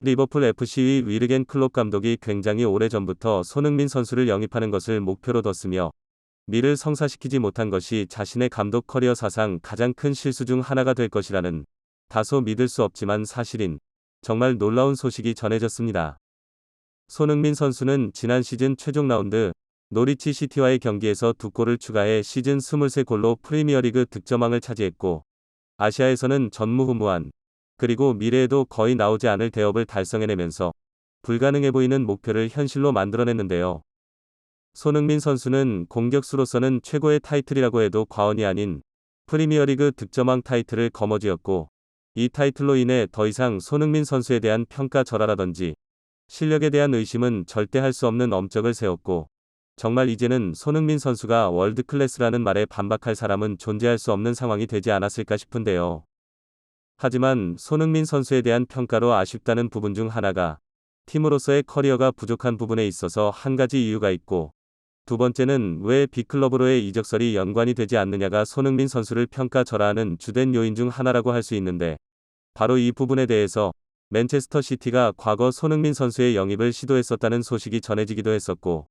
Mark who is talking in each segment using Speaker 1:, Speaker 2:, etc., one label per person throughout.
Speaker 1: 리버풀 FC의 위르겐 클롭 감독이 굉장히 오래전부터 손흥민 선수를 영입하는 것을 목표로 뒀으며 미를 성사시키지 못한 것이 자신의 감독 커리어 사상 가장 큰 실수 중 하나가 될 것이라는 다소 믿을 수 없지만 사실인 정말 놀라운 소식이 전해졌습니다. 손흥민 선수는 지난 시즌 최종 라운드 노리치 시티와의 경기에서 2골을 추가해 시즌 23골로 프리미어리그 득점왕을 차지했고 아시아에서는 전무후무한 그리고 미래에도 거의 나오지 않을 대업을 달성해내면서 불가능해 보이는 목표를 현실로 만들어냈는데요. 손흥민 선수는 공격수로서는 최고의 타이틀이라고 해도 과언이 아닌 프리미어리그 득점왕 타이틀을 거머쥐었고 이 타이틀로 인해 더 이상 손흥민 선수에 대한 평가 절하라든지 실력에 대한 의심은 절대 할 수 없는 엄적을 세웠고 정말 이제는 손흥민 선수가 월드클래스라는 말에 반박할 사람은 존재할 수 없는 상황이 되지 않았을까 싶은데요. 하지만 손흥민 선수에 대한 평가로 아쉽다는 부분 중 하나가 팀으로서의 커리어가 부족한 부분에 있어서 한 가지 이유가 있고 두 번째는 왜 빅클럽으로의 이적설이 연관이 되지 않느냐가 손흥민 선수를 평가절하하는 주된 요인 중 하나라고 할 수 있는데 바로 이 부분에 대해서 맨체스터 시티가 과거 손흥민 선수의 영입을 시도했었다는 소식이 전해지기도 했었고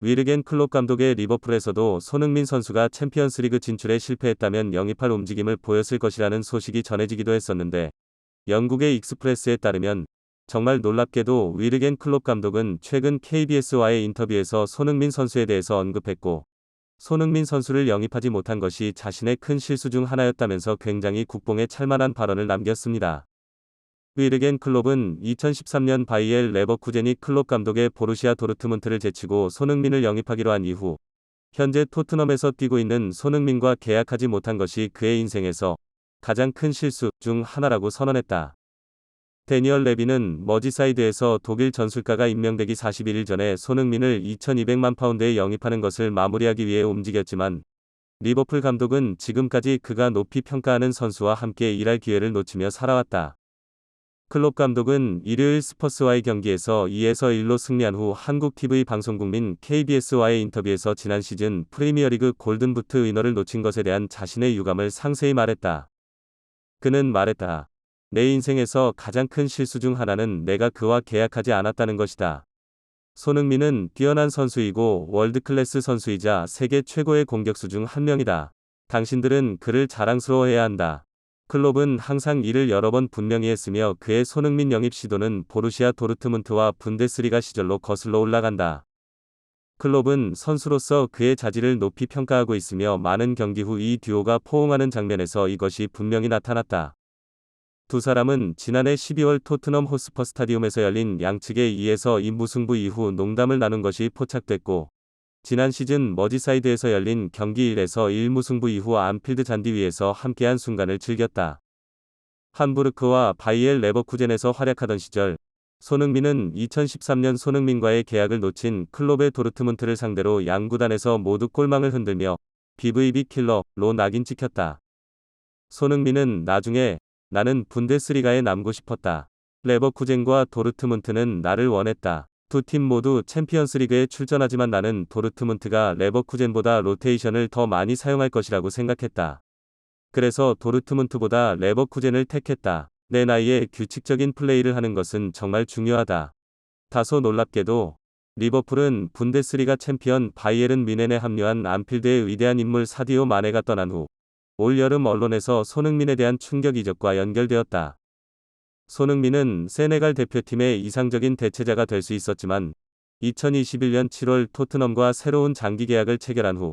Speaker 1: 위르겐 클롭 감독의 리버풀에서도 손흥민 선수가 챔피언스리그 진출에 실패했다면 영입할 움직임을 보였을 것이라는 소식이 전해지기도 했었는데 영국의 익스프레스에 따르면 정말 놀랍게도 위르겐 클롭 감독은 최근 KBS와의 인터뷰에서 손흥민 선수에 대해서 언급했고 손흥민 선수를 영입하지 못한 것이 자신의 큰 실수 중 하나였다면서 굉장히 국뽕에 찰만한 발언을 남겼습니다. 위르겐 클롭은 2013년 바이엘 레버쿠젠이 클롭 감독의 보루시아 도르트문트를 제치고 손흥민을 영입하기로 한 이후 현재 토트넘에서 뛰고 있는 손흥민과 계약하지 못한 것이 그의 인생에서 가장 큰 실수 중 하나라고 선언했다. 데니얼 레비는 머지사이드에서 독일 전술가가 임명되기 41일 전에 손흥민을 2,200만 파운드에 영입하는 것을 마무리하기 위해 움직였지만 리버풀 감독은 지금까지 그가 높이 평가하는 선수와 함께 일할 기회를 놓치며 살아왔다. 클롭 감독은 일요일 스퍼스와의 경기에서 2-1로 승리한 후 한국 TV 방송국민 KBS와의 인터뷰에서 지난 시즌 프리미어리그 골든부트 위너를 놓친 것에 대한 자신의 유감을 상세히 말했다. 그는 말했다. 내 인생에서 가장 큰 실수 중 하나는 내가 그와 계약하지 않았다는 것이다. 손흥민은 뛰어난 선수이고 월드클래스 선수이자 세계 최고의 공격수 중 한 명이다. 당신들은 그를 자랑스러워해야 한다. 클롭은 항상 이를 여러 번 분명히 했으며 그의 손흥민 영입 시도는 보루시아 도르트문트와 분데스리가 시절로 거슬러 올라간다. 클롭은 선수로서 그의 자질을 높이 평가하고 있으며 많은 경기 후 이 듀오가 포옹하는 장면에서 이것이 분명히 나타났다. 두 사람은 지난해 12월 토트넘 호스퍼 스타디움에서 열린 양측의 2-2 무승부 이후 농담을 나눈 것이 포착됐고 지난 시즌 머지사이드에서 열린 경기 1-1 무승부 이후 안필드 잔디 위에서 함께한 순간을 즐겼다. 함부르크와 바이엘 레버쿠젠에서 활약하던 시절 손흥민은 2013년 손흥민과의 계약을 놓친 클롭의 도르트문트를 상대로 양구단에서 모두 골망을 흔들며 BVB 킬러로 낙인 찍혔다. 손흥민은 나중에 나는 분데스리가에 남고 싶었다. 레버쿠젠과 도르트문트는 나를 원했다. 두 팀 모두 챔피언스리그에 출전하지만 나는 도르트문트가 레버쿠젠보다 로테이션을 더 많이 사용할 것이라고 생각했다. 그래서 도르트문트보다 레버쿠젠을 택했다. 내 나이에 규칙적인 플레이를 하는 것은 정말 중요하다. 다소 놀랍게도 리버풀은 분데스리가 챔피언 바이에른 뮌헨에 합류한 안필드의 위대한 인물 사디오 마네가 떠난 후 올 여름 언론에서 손흥민에 대한 충격 이적과 연결되었다. 손흥민은 세네갈 대표팀의 이상적인 대체자가 될 수 있었지만 2021년 7월 토트넘과 새로운 장기 계약을 체결한 후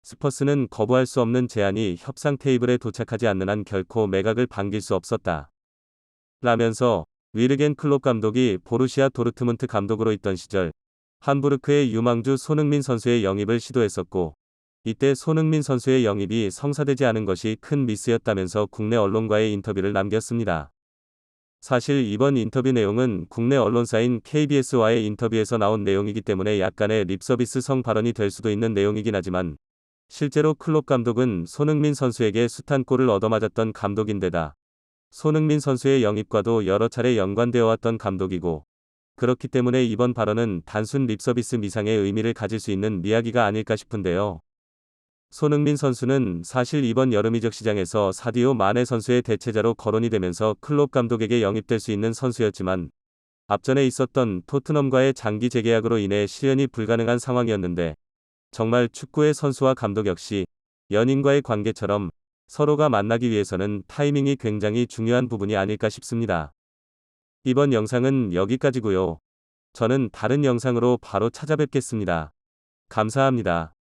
Speaker 1: 스퍼스는 거부할 수 없는 제안이 협상 테이블에 도착하지 않는 한 결코 매각을 반길 수 없었다. 라면서 위르겐 클롭 감독이 보루시아 도르트문트 감독으로 있던 시절 함부르크의 유망주 손흥민 선수의 영입을 시도했었고 이때 손흥민 선수의 영입이 성사되지 않은 것이 큰 미스였다면서 국내 언론과의 인터뷰를 남겼습니다. 사실 이번 인터뷰 내용은 국내 언론사인 KBS와의 인터뷰에서 나온 내용이기 때문에 약간의 립서비스성 발언이 될 수도 있는 내용이긴 하지만 실제로 클롭 감독은 손흥민 선수에게 숱한 골을 얻어맞았던 감독인데다 손흥민 선수의 영입과도 여러 차례 연관되어 왔던 감독이고 그렇기 때문에 이번 발언은 단순 립서비스 미상의 의미를 가질 수 있는 이야기가 아닐까 싶은데요. 손흥민 선수는 사실 이번 여름 이적 시장에서 사디오 마네 선수의 대체자로 거론이 되면서 클롭 감독에게 영입될 수 있는 선수였지만 앞전에 있었던 토트넘과의 장기 재계약으로 인해 실현이 불가능한 상황이었는데, 정말 축구의 선수와 감독 역시 연인과의 관계처럼 서로가 만나기 위해서는 타이밍이 굉장히 중요한 부분이 아닐까 싶습니다. 이번 영상은 여기까지고요. 저는 다른 영상으로 바로 찾아뵙겠습니다. 감사합니다.